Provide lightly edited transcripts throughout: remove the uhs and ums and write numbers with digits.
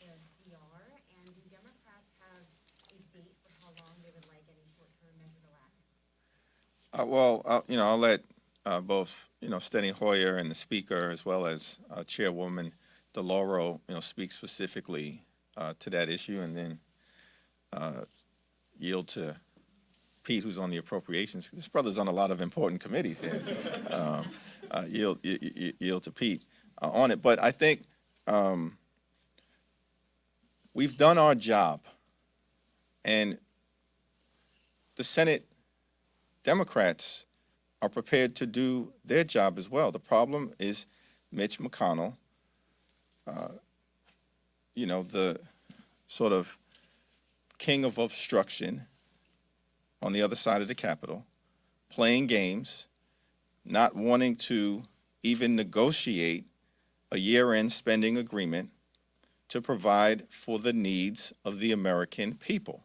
the CR, and do Democrats have a date for how long they would like any short-term measure to last? I'll let both, Steny Hoyer and the Speaker, as well as Chairwoman DeLauro, speak specifically to that issue, and then yield to Pete, who's on the appropriations. This brother's on a lot of important committees here. Yield to Pete on it. But I think we've done our job, and the Senate Democrats are prepared to do their job as well. The problem is Mitch McConnell, the sort of king of obstruction on the other side of the Capitol, playing games, not wanting to even negotiate a year-end spending agreement to provide for the needs of the American people.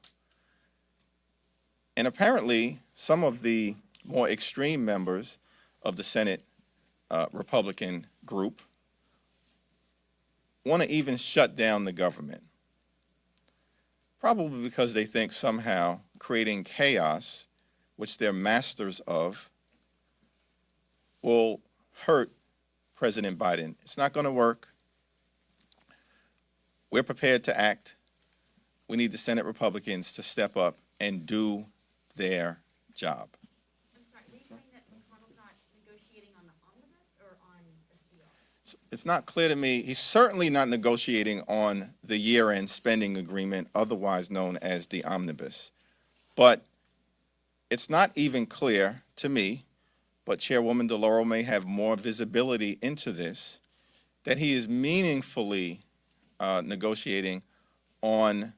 And apparently, some of the more extreme members of the Senate Republican group want to even shut down the government, probably because they think somehow creating chaos, which they're masters of, will hurt President Biden. It's not going to work. We're prepared to act. We need the Senate Republicans to step up and do their job. I'm sorry, are you saying that McConnell's not negotiating on the omnibus or on the CR? It's not clear to me. He's certainly not negotiating on the year-end spending agreement, otherwise known as the omnibus. But it's not even clear to me, but Chairwoman DeLauro may have more visibility into this, that he is meaningfully negotiating on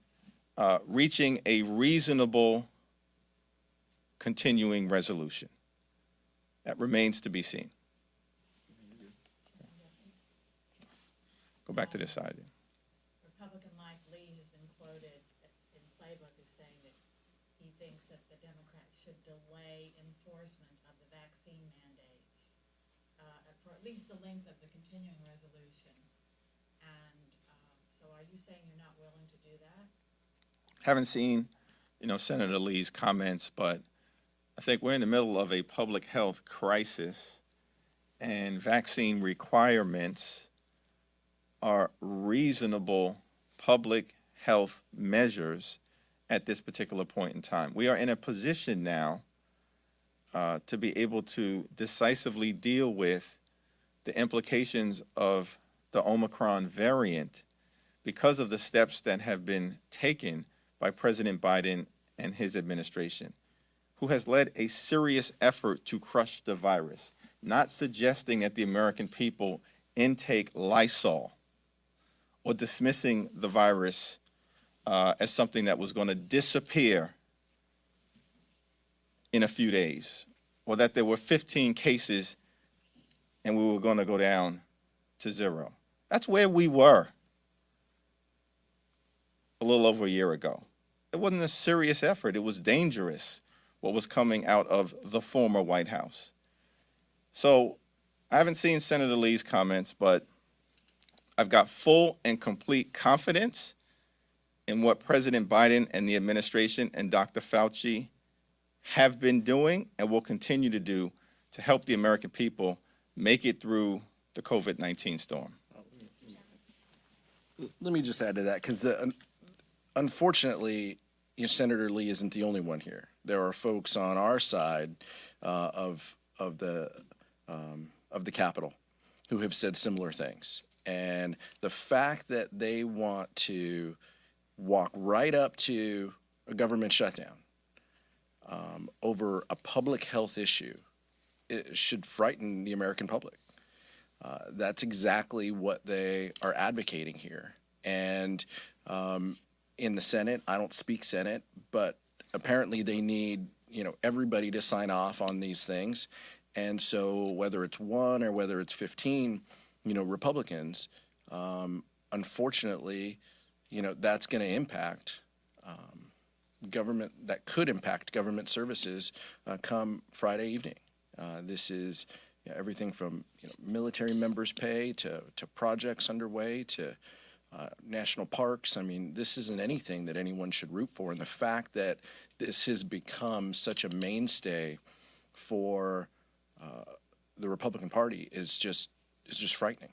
reaching a reasonable continuing resolution. That remains to be seen. Go back to this side. Republican Mike Lee has been quoted in Playbook as saying that he thinks that the Democrats should delay enforcement of the vaccine mandates for at least the length of the continuing resolution. And so are you saying you're not willing to do that? Haven't seen, Senator Lee's comments, but I think we're in the middle of a public health crisis, and vaccine requirements are reasonable public health measures at this particular point in time. We are in a position now to be able to decisively deal with the implications of the Omicron variant because of the steps that have been taken by President Biden and his administration, who has led a serious effort to crush the virus, not suggesting that the American people intake Lysol or dismissing the virus as something that was going to disappear in a few days, or that there were 15 cases and we were going to go down to zero. That's where we were a little over a year ago. It wasn't a serious effort. It was dangerous what was coming out of the former White House. So I haven't seen Senator Lee's comments, but I've got full and complete confidence in what President Biden and the administration and Dr. Fauci have been doing and will continue to do to help the American people make it through the COVID-19 storm. Let me just add to that, because unfortunately, Senator Lee isn't the only one here. There are folks on our side of the Capitol who have said similar things. And the fact that they want to walk right up to a government shutdown over a public health issue, it should frighten the American public. That's exactly what they are advocating here. And in the Senate, I don't speak Senate, but apparently they need, everybody to sign off on these things. And so whether it's 1 or whether it's 15, Republicans, unfortunately, that's going to impact government, that could impact government services come Friday evening. This is everything from military members' pay to projects underway to national parks. I mean, this isn't anything that anyone should root for. And the fact that this has become such a mainstay for the Republican Party is just frightening.